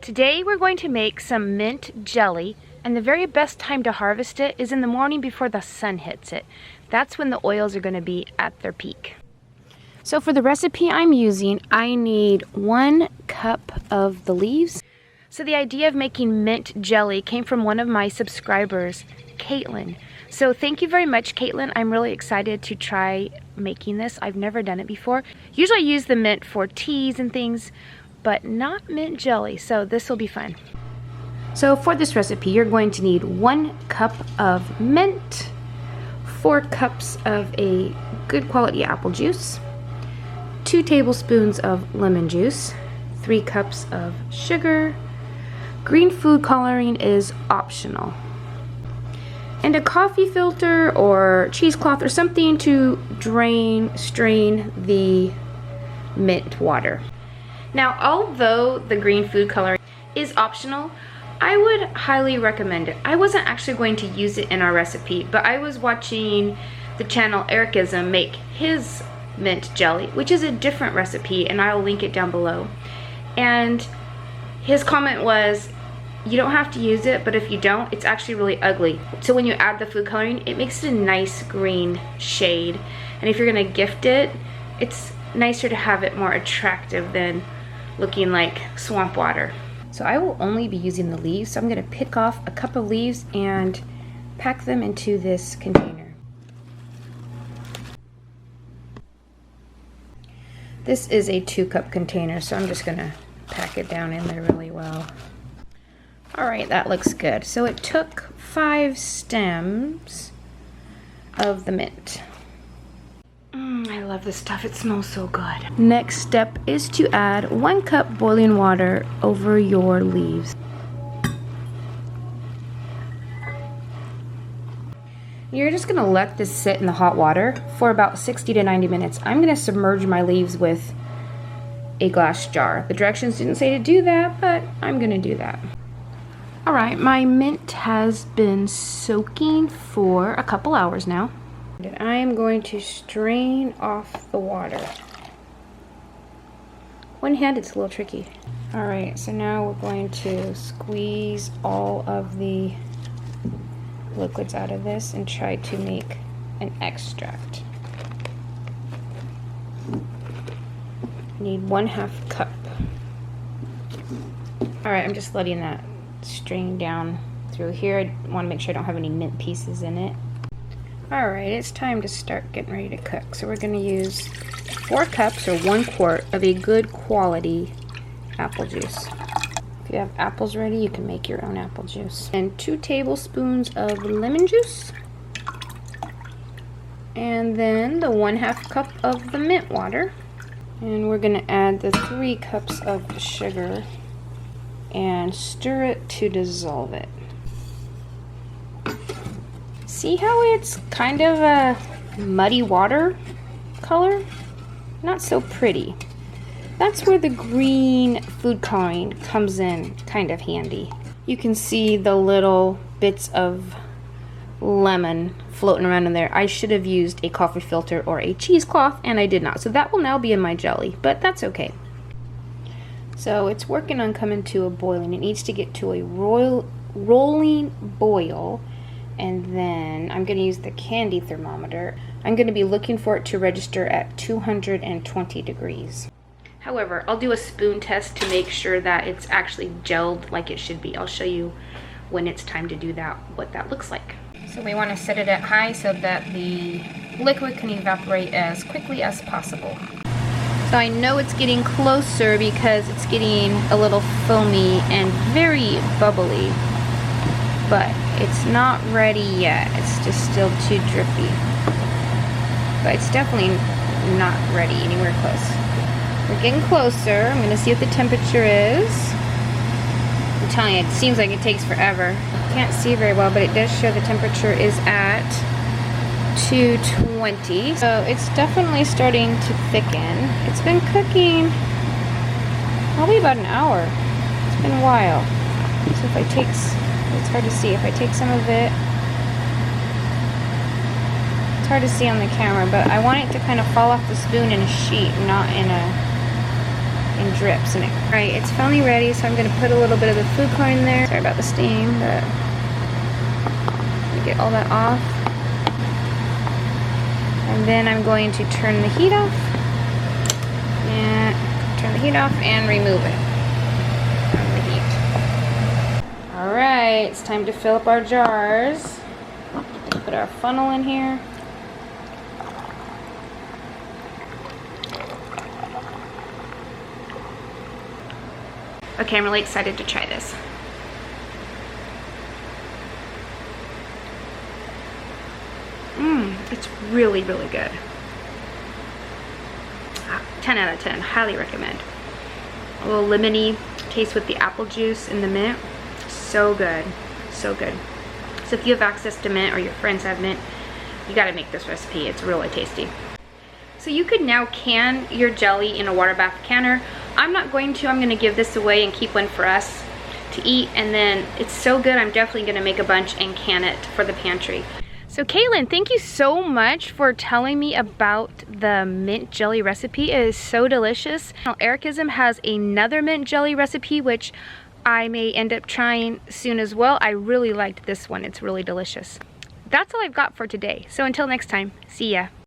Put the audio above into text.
Today we're going to make some mint jelly, and the very best time to harvest it is in the morning before the sun hits it. That's when the oils are going to be at their peak. So for the recipe I'm using, I need 1 cup of the leaves. So the idea of making mint jelly came from one of my subscribers, Caitlin. So thank you very much, Caitlin. I'm really excited to try making this. I've never done it before. Usually I use the mint for teas and things, but not mint jelly, so this will be fun. So for this recipe, you're going to need 1 cup of mint, 4 cups of a good quality apple juice, 2 tablespoons of lemon juice, 3 cups of sugar. Green food coloring is optional. And a coffee filter or cheesecloth or something to strain the mint water. Now, although the green food coloring is optional, I would highly recommend it. I wasn't actually going to use it in our recipe, but I was watching the channel Ericism make his mint jelly, which is a different recipe, and I'll link it down below. And his comment was, you don't have to use it, but if you don't, it's actually really ugly. So when you add the food coloring, it makes it a nice green shade. And if you're gonna gift it, it's nicer to have it more attractive than looking like swamp water. So I will only be using the leaves, so I'm gonna pick off a cup of leaves and pack them into this container. This is a 2-cup container, so I'm just gonna pack it down in there really well. Alright, that looks good. So it took 5 stems of the mint. I love this stuff. It smells so good. Next step is to add 1 cup boiling water over your leaves. You're just going to let this sit in the hot water for about 60 to 90 minutes. I'm going to submerge my leaves with a glass jar. The directions didn't say to do that, but I'm going to do that. Alright, my mint has been soaking for a couple hours now. And I am going to strain off the water. One hand, it's a little tricky. Alright, so now we're going to squeeze all of the liquids out of this and try to make an extract. I need 1/2 cup. Alright, I'm just letting that strain down through here. I want to make sure I don't have any mint pieces in it. Alright, it's time to start getting ready to cook. So we're going to use 4 cups or 1 quart of a good quality apple juice. If you have apples ready, you can make your own apple juice. And 2 tablespoons of lemon juice. And then the 1/2 cup of the mint water. And we're going to add the 3 cups of sugar and stir it to dissolve it. See how it's kind of a muddy water color? Not so pretty. That's where the green food coloring comes in kind of handy. You can see the little bits of lemon floating around in there. I should have used a coffee filter or a cheesecloth, and I did not. So that will now be in my jelly, but that's okay. So it's working on coming to a boiling. It needs to get to a rolling boil. And then I'm going to use the candy thermometer. I'm going to be looking for it to register at 220 degrees. However, I'll do a spoon test to make sure that it's actually gelled like it should be. I'll show you when it's time to do that, what that looks like. So we want to set it at high so that the liquid can evaporate as quickly as possible. So I know it's getting closer because it's getting a little foamy and very bubbly. But it's not ready yet. It's just still too drippy. But it's definitely not ready anywhere close. We're getting closer. I'm going to see what the temperature is. I'm telling you, it seems like it takes forever. Can't see very well, but it does show the temperature is at 220. So it's definitely starting to thicken. It's been cooking probably about an hour. It's been a while. So if I take... It's hard to see. If I take some of it, it's hard to see on the camera, but I want it to kind of fall off the spoon in a sheet, not in a and drips in it. All right, it's finally ready, so I'm gonna put a little bit of the food coloring there. Sorry about the steam, but get all that off. And then I'm going to turn the heat off and remove it from the heat. All right, it's time to fill up our jars. Put our funnel in here. Okay, I'm really excited to try this. It's really, really good. 10 out of 10, highly recommend. A little lemony taste with the apple juice and the mint. So good, so good. So if you have access to mint or your friends have mint, you gotta make this recipe, it's really tasty. So you could now can your jelly in a water bath canner. I'm not going to, I'm gonna give this away and keep one for us to eat, and then it's so good, I'm definitely gonna make a bunch and can it for the pantry. So Caitlin, thank you so much for telling me about the mint jelly recipe. It is so delicious. Now, Ericism has another mint jelly recipe, which I may end up trying soon as well. I really liked this one, it's really delicious. That's all I've got for today. So until next time, see ya.